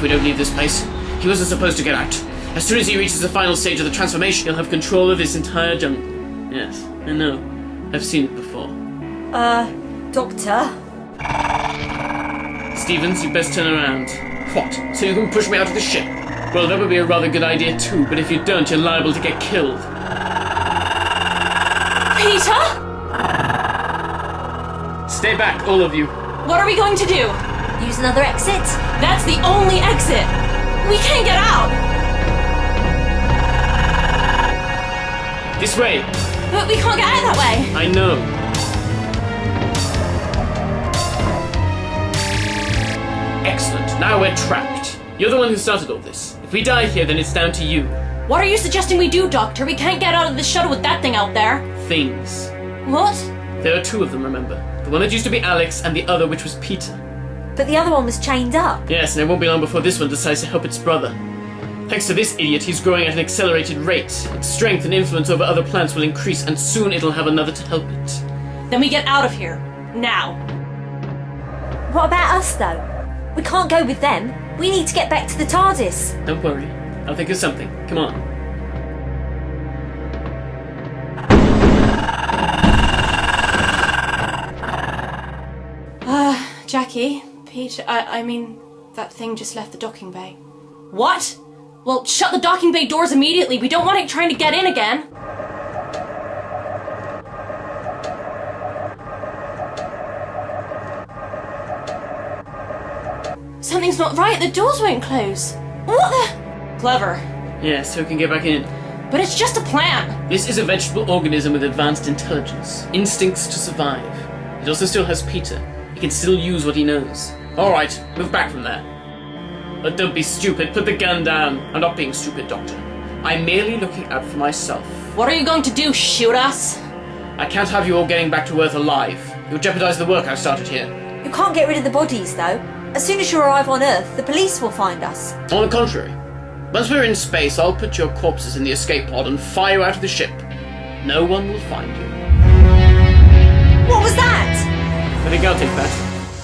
if we don't leave this place. He wasn't supposed to get out. As soon as he reaches the final stage of the transformation, he'll have control of this entire jungle. Yes, I know. I've seen it before. Doctor? Stevens, you best turn around. What? So you can push me out of the ship? Well, that would be a rather good idea too, but if you don't, you're liable to get killed. Peter? Stay back, all of you. What are we going to do? Use another exit? That's the only exit! We can't get out! This way! But we can't get out that way! I know. Excellent. Now we're trapped. You're the one who started all this. If we die here, then it's down to you. What are you suggesting we do, Doctor? We can't get out of the shuttle with that thing out there. Things. What? There are two of them, remember? The one that used to be Alex and the other which was Peter. But the other one was chained up. Yes, and it won't be long before this one decides to help its brother. Thanks to this idiot, he's growing at an accelerated rate. Its strength and influence over other plants will increase, and soon it'll have another to help it. Then we get out of here. Now. What about us, though? We can't go with them. We need to get back to the TARDIS. Don't worry. I'll think of something. Come on. Jackie, Peter, I mean, that thing just left the docking bay. What? Well, shut the docking bay doors immediately. We don't want it trying to get in again. Something's not right. The doors won't close. What the? Clever. Yeah, so we can get back in. But it's just a plant. This is a vegetable organism with advanced intelligence. Instincts to survive. It also still has Peter. He can still use what he knows. Alright, move back from there. But don't be stupid. Put the gun down. I'm not being stupid, Doctor. I'm merely looking out for myself. What are you going to do, shoot us? I can't have you all getting back to Earth alive. You'll jeopardize the work I've started here. You can't get rid of the bodies, though. As soon as you arrive on Earth, the police will find us. On the contrary. Once we're in space, I'll put your corpses in the escape pod and fire you out of the ship. No one will find you. What was that? I think I'll take that.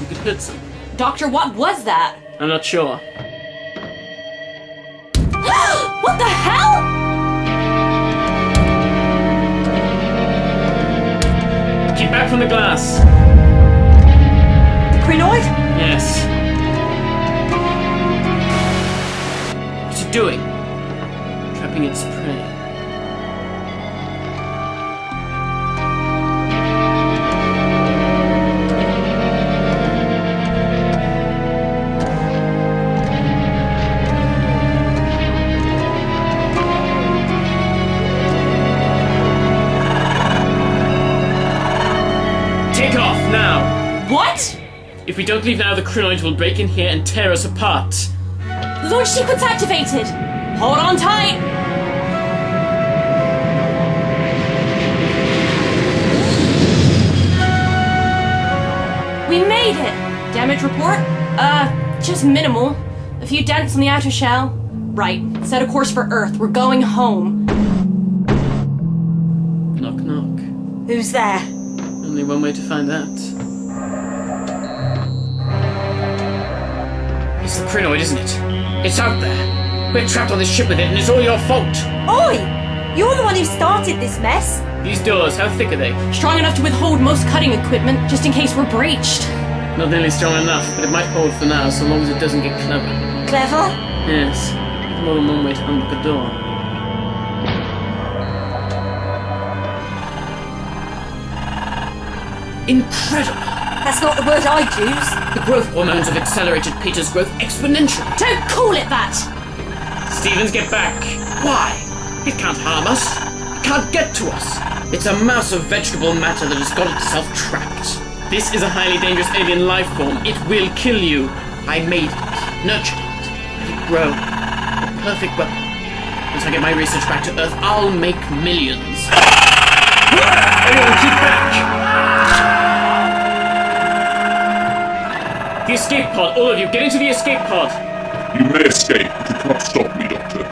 You could hurt some. Doctor, what was that? I'm not sure. What the hell? Keep back from the glass. The Krynoid? Yes. What's it doing? Trapping its prey. Take off, now! What? If we don't leave now, the Krynoid will break in here and tear us apart. Launch sequence activated. Hold on tight. We made it. Damage report? Just minimal. A few dents on the outer shell. Right. Set a course for Earth. We're going home. Knock, knock. Who's there? Only one way to find out. It's the Krynoid, isn't it? It's out there. We're trapped on this ship with it, and it's all your fault. Oi! You're the one who started this mess. These doors, how thick are they? Strong enough to withhold most cutting equipment, just in case we're breached. Not nearly strong enough, but it might hold for now, so long as it doesn't get clever. Clever? Yes. More than one way to unlock a door. Incredible! That's not the word I'd use. The growth hormones have accelerated Peter's growth exponentially. Don't call it that! Stevens, get back! Why? It can't harm us. It can't get to us. It's a mass of vegetable matter that has got itself trapped. This is a highly dangerous alien life form. It will kill you. I made it, nurtured it, let it grow. The perfect weapon. Once I get my research back to Earth, I'll make millions. Everyone, keep back! The escape pod, all of you, get into the escape pod! You may escape, but you cannot stop me, Doctor.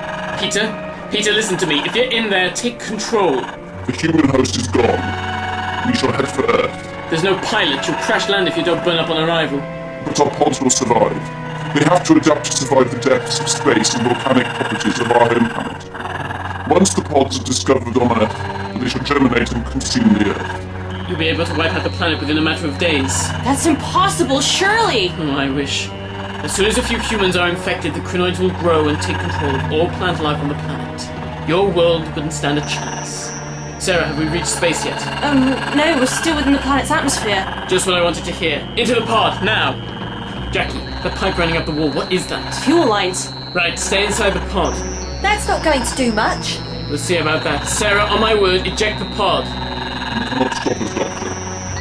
Peter, listen to me. If you're in there, take control. The human host is gone. We shall head for Earth. There's no pilot. You'll crash land if you don't burn up on arrival. But our pods will survive. They have to adapt to survive the depths of space and volcanic properties of our home planet. Once the pods are discovered on Earth, they shall germinate and consume the Earth. You'll be able to wipe out the planet within a matter of days. That's impossible, surely! Oh, I wish. As soon as a few humans are infected, the Krynoids will grow and take control of all plant life on the planet. Your world wouldn't stand a chance. Sarah, have we reached space yet? No, we're still within the planet's atmosphere. Just what I wanted to hear. Into the pod, now! Jackie, the pipe running up the wall, what is that? Fuel lines. Right, stay inside the pod. That's not going to do much. We'll see about that. Sarah, on my word, eject the pod. You cannot stop us, Doctor.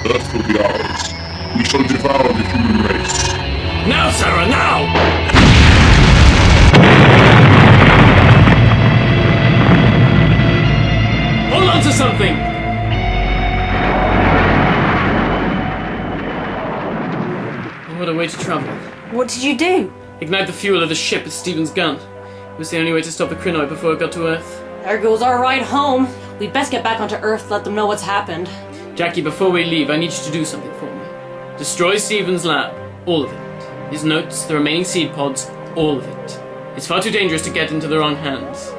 Earth will be ours. We shall devour the human race. Now, Sarah, now! Hold on to something! What a way to travel. What did you do? Ignite the fuel of the ship with Stephen's gun. It was the only way to stop the Krynoid before it got to Earth. There goes our ride home. We'd best get back onto Earth, let them know what's happened. Jackie, before we leave, I need you to do something for me. Destroy Stephen's lab. All of it. His notes, the remaining seed pods, all of it. It's far too dangerous to get into the wrong hands.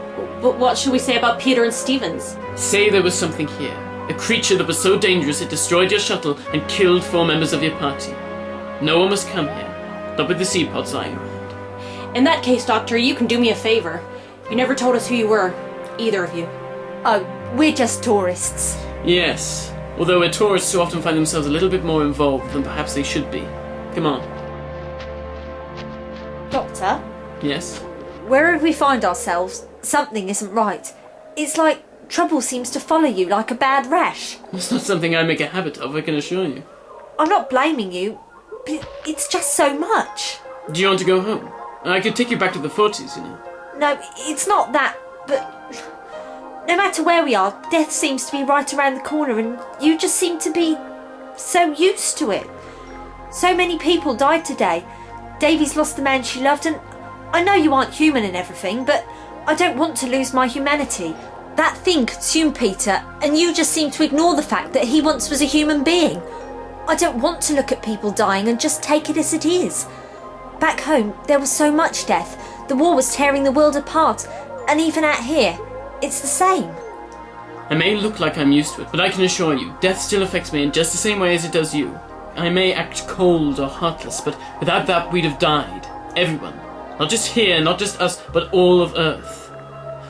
But what should we say about Peter and Stevens? Say there was something here. A creature that was so dangerous it destroyed your shuttle and killed 4 members of your party. No one must come here. Not with the seed pods lying around. In that case, Doctor, you can do me a favor. You never told us who you were. Either of you. Oh, we're just tourists. Yes. Although we're tourists who often find themselves a little bit more involved than perhaps they should be. Come on. Doctor, Yes? wherever we find ourselves, something isn't right. It's like trouble seems to follow you like a bad rash. It's not something I make a habit of, I can assure you. I'm not blaming you, but it's just so much. Do you want to go home? I could take you back to the 40s, you know. No, it's not that, but no matter where we are, death seems to be right around the corner and you just seem to be so used to it. So many people died today. Davy's lost the man she loved, and I know you aren't human and everything, but I don't want to lose my humanity. That thing consumed Peter, and you just seem to ignore the fact that he once was a human being. I don't want to look at people dying and just take it as it is. Back home, there was so much death. The war was tearing the world apart, and even out here, it's the same. I may look like I'm used to it, but I can assure you, death still affects me in just the same way as it does you. I may act cold or heartless, but without that we'd have died. Everyone. Not just here, not just us, but all of Earth.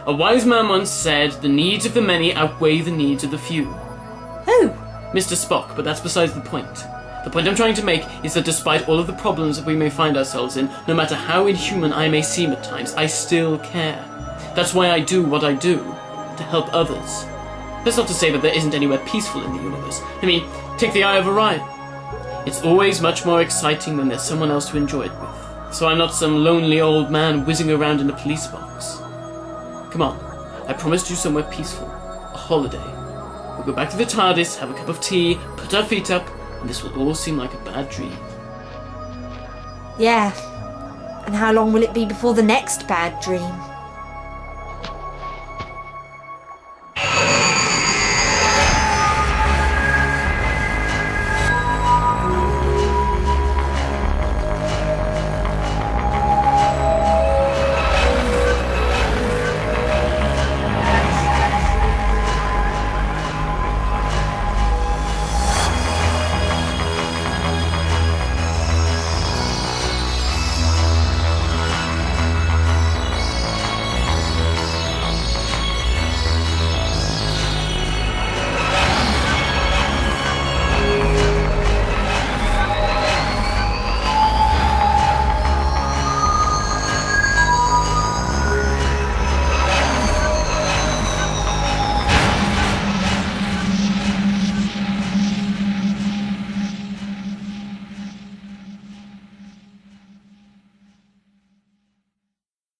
A wise man once said, the needs of the many outweigh the needs of the few. Who? Mr. Spock, but that's besides the point. The point I'm trying to make is that despite all of the problems that we may find ourselves in, no matter how inhuman I may seem at times, I still care. That's why I do what I do, to help others. That's not to say that there isn't anywhere peaceful in the universe. I mean, take the Eye of Orion. It's always much more exciting when there's someone else to enjoy it with. So I'm not some lonely old man whizzing around in a police box. Come on, I promised you somewhere peaceful. A holiday. We'll go back to the TARDIS, have a cup of tea, put our feet up, and this will all seem like a bad dream. Yeah. And how long will it be before the next bad dream?